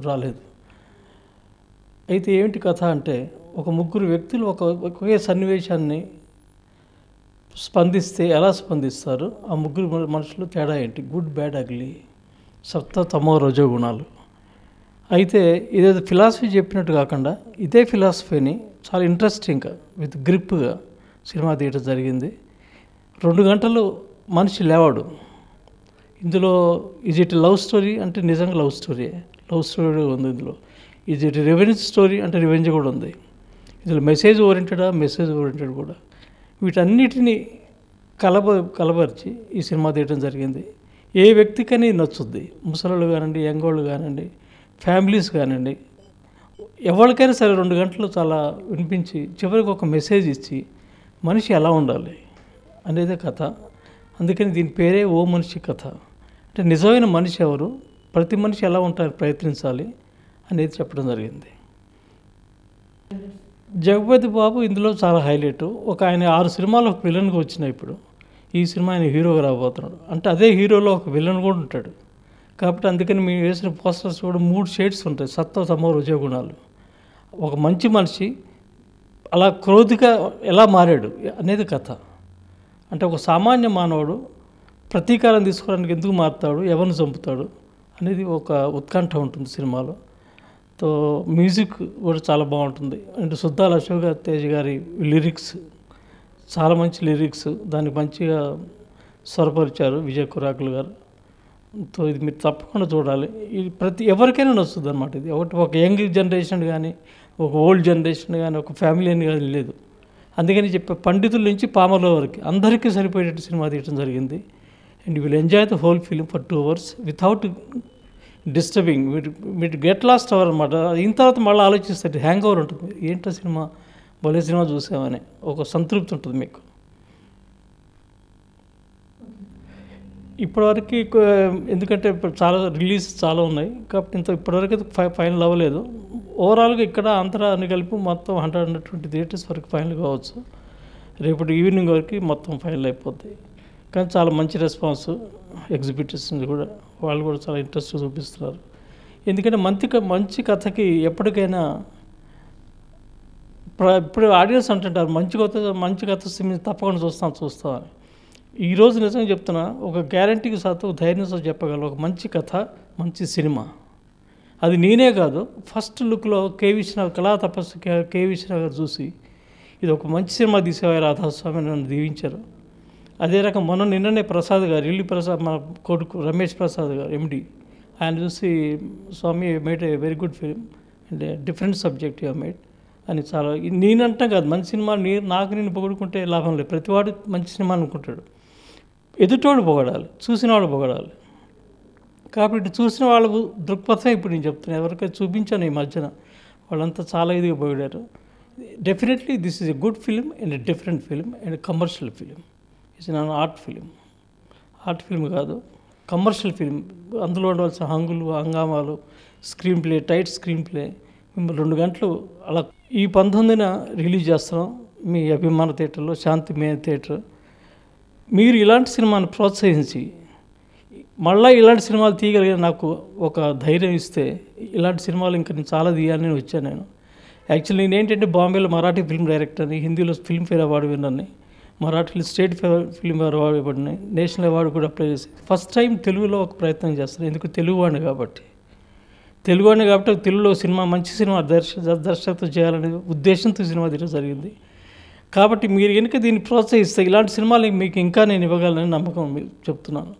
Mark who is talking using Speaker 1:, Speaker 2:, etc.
Speaker 1: రాలేదు. అయితే ఏమిటి కథ అంటే, ఒక ముగ్గురు వ్యక్తులు ఒకే సన్నివేశాన్ని స్పందిస్తే ఎలా స్పందిస్తారు, ఆ ముగ్గురు మనుషులు తేడా ఏంటి, గుడ్ బ్యాడ్ అగ్లీ, సప్త తమో రజో గుణాలు. అయితే ఇదేదో ఫిలాసఫీ చెప్పినట్టు కాకుండా ఇదే ఫిలాసఫీని చాలా ఇంట్రెస్టింగ్గా విత్ గ్రిప్గా సినిమా తీయడం జరిగింది. 2 గంటలు మనిషి లేవాడు. ఇందులో ఈజ్ ఇట్ లవ్ స్టోరీ అంటే నిజంగా లవ్ స్టోరీ ఉంది. ఇందులో ఈజ్ ఇట్ రివెంజ్ స్టోరీ అంటే రివెంజ్ కూడా ఉంది. ఇందులో మెసేజ్ ఓరియంటెడ్ కూడా. వీటన్నిటిని కలబరిచి ఈ సినిమా తీయడం జరిగింది. ఏ వ్యక్తికని నచ్చుద్ది, ముసలోళ్ళు కానివ్వండి, యంగోళ్ళు కానివ్వండి, ఫ్యామిలీస్ కానివ్వండి, ఎవరికైనా సరే 2 గంటలు చాలా వినిపించి చివరికి ఒక మెసేజ్ ఇచ్చి మనిషి ఎలా ఉండాలి అనేదే కథ. అందుకని దీని పేరే ఓ మనిషి కథ. అంటే నిజమైన మనిషి ఎవరు, ప్రతి మనిషి ఎలా ఉంటారని ప్రయత్నించాలి అనేది చెప్పడం జరిగింది. జగపతి బాబు ఇందులో చాలా హైలైట్. ఆయన 6 సినిమాలు ఒక విలన్గా వచ్చినాయి. ఇప్పుడు ఈ సినిమా ఆయన హీరోగా రాబోతున్నాడు. అంటే అదే హీరోలో ఒక విలన్ కూడా ఉంటాడు. కాబట్టి అందుకని మేము వేసిన పోస్టర్స్ కూడా 3 షేడ్స్ ఉంటాయి, సత్వ తమో రజో గుణాలు. ఒక మంచి మనిషి అలా క్రోధిగా ఎలా మారాడు అనేది కథ. అంటే ఒక సామాన్య మానవుడు ప్రతీకారం తీసుకోవడానికి ఎందుకు మారుతాడు, ఎవరిని చంపుతాడు అనేది ఒక ఉత్కంఠ ఉంటుంది సినిమాలో. తో మ్యూజిక్ కూడా చాలా బాగుంటుంది. అంటే సుద్దాల అశోక్ తేజ్ గారి లిరిక్స్ చాలా మంచి లిరిక్స్, దానికి మంచిగా స్వరపరిచారు విజయ్ కురాకులు గారు. తో ఇది మీరు తప్పకుండా చూడాలి. ఇది ఎవరికైనా నచ్చుతుంది అన్నమాట. ఇది ఒక యంగ్ జనరేషన్ కానీ, ఒక ఓల్డ్ జనరేషన్ కానీ, ఒక ఫ్యామిలీ అని కానీ లేదు. అందుకని చెప్పే పండితుల నుంచి పామర్ల వరకు అందరికీ సరిపోయేటట్టు సినిమా తీయడం జరిగింది. And you will enjoy the whole film for 2 hours without disturbing. మీరు గెట్ లాస్ట్ అవర్ అనమాట. అయిన తర్వాత మళ్ళీ ఆలోచిస్తారు, హ్యాంగ్ ఓవర్ ఉంటుంది, ఏంటో సినిమా భలే సినిమా చూసామని ఒక సంతృప్తి ఉంటుంది మీకు. ఇప్పటివరకు ఎందుకంటే ఇప్పుడు చాలా రిలీజ్ చాలా ఉన్నాయి కాబట్టి ఇప్పటివరకు ఫైనల్ అవ్వలేదు. ఓవరాల్గా ఇక్కడ అంతరా అన్ని కలిపి మొత్తం 120 థియేటర్స్ వరకు ఫైనల్ కావచ్చు. రేపటి ఈవినింగ్ వరకు మొత్తం ఫైనల్ అయిపోద్ది. కానీ చాలా మంచి రెస్పాన్స్ ఎగ్జిబిటర్స్ కూడా, వాళ్ళు కూడా చాలా ఇంట్రెస్ట్ చూపిస్తున్నారు. ఎందుకంటే మంచి కథకి ఎప్పటికైనా ఇప్పుడు ఆడియన్స్ అంటుంటారు మంచి కథ తప్పకుండా చూస్తామని. ఈరోజు నిజంగా చెప్తున్నా, ఒక గ్యారంటీకి శాతం ధైర్యంతో చెప్పగలను, ఒక మంచి కథ మంచి సినిమా. అది నేనే కాదు, ఫస్ట్ లుక్లో కళా తపస్సు కే విశ్వనాథ్ గారు చూసి ఇది ఒక మంచి సినిమా తీసేవారు రాధాస్వామి నన్ను దీవించారు. అదే రకం నిన్ననే ప్రసాద్ గారు, ఇల్లి ప్రసాద్, మన కొడుకు రమేష్ ప్రసాద్ గారు ఎండి, ఆయన చూసి Swami made a very good film and different subject you made అని చాలా. నేనంటాం కాదు, మంచి సినిమా నాకు నేను పొగుడుకుంటే లాభం లేదు. ప్రతివాడు మంచి సినిమా అనుకుంటాడు. ఎదుటోడు పొగడాలి, చూసిన వాడు పొగడాలి. కాబట్టి చూసిన వాళ్ళ దృక్పథం ఇప్పుడు నేను చెప్తున్నాను. ఎవరికైతే చూపించాను ఈ మధ్యన వాళ్ళంతా చాలా ఇదిగా పొగిడారు. Definitely this is a good film and a different film and commercial film. It's non art film కాదు, కమర్షియల్ ఫిలిం. అందులో ఉండవలసిన హంగామాలు, టైట్ స్క్రీన్ ప్లే. మిమ్మల్ని 2 గంటలు అలా. ఈ 19న రిలీజ్ చేస్తున్నాం మీ అభిమాన థియేటర్లో, శాంతి మే థియేటర్. మీరు ఇలాంటి సినిమాను ప్రోత్సహించి మళ్ళీ ఇలాంటి సినిమాలు తీయగలిగిన నాకు ఒక ధైర్యం ఇస్తే, ఇలాంటి సినిమాలు ఇంకా నేను చాలా తీయాలని వచ్చాను. నేను యాక్చువల్లీ నేనేంటంటే బాంబేలో మరాఠీ ఫిల్మ్ డైరెక్టర్ని, హిందీలో ఫిల్మ్ఫేర్ అవార్డు విన్నర్ని, మరాఠీలో స్టేట్ ఫిల్మ్ అవార్డు ఇవ్వడిని, నేషనల్ అవార్డు కూడా అప్లై చేసి ఫస్ట్ టైం తెలుగులో ఒక ప్రయత్నం చేస్తాను. ఎందుకు తెలుగువాడిని కాబట్టి తెలుగులో మంచి సినిమా దర్శకత్వం చేయాలనే ఉద్దేశంతో సినిమా తీయడం జరిగింది. కాబట్టి మీరు కనుక దీన్ని ప్రోత్సహిస్తే ఇలాంటి సినిమాలు మీకు ఇంకా నేను ఇవ్వగలనని నమ్మకం చెప్తున్నాను.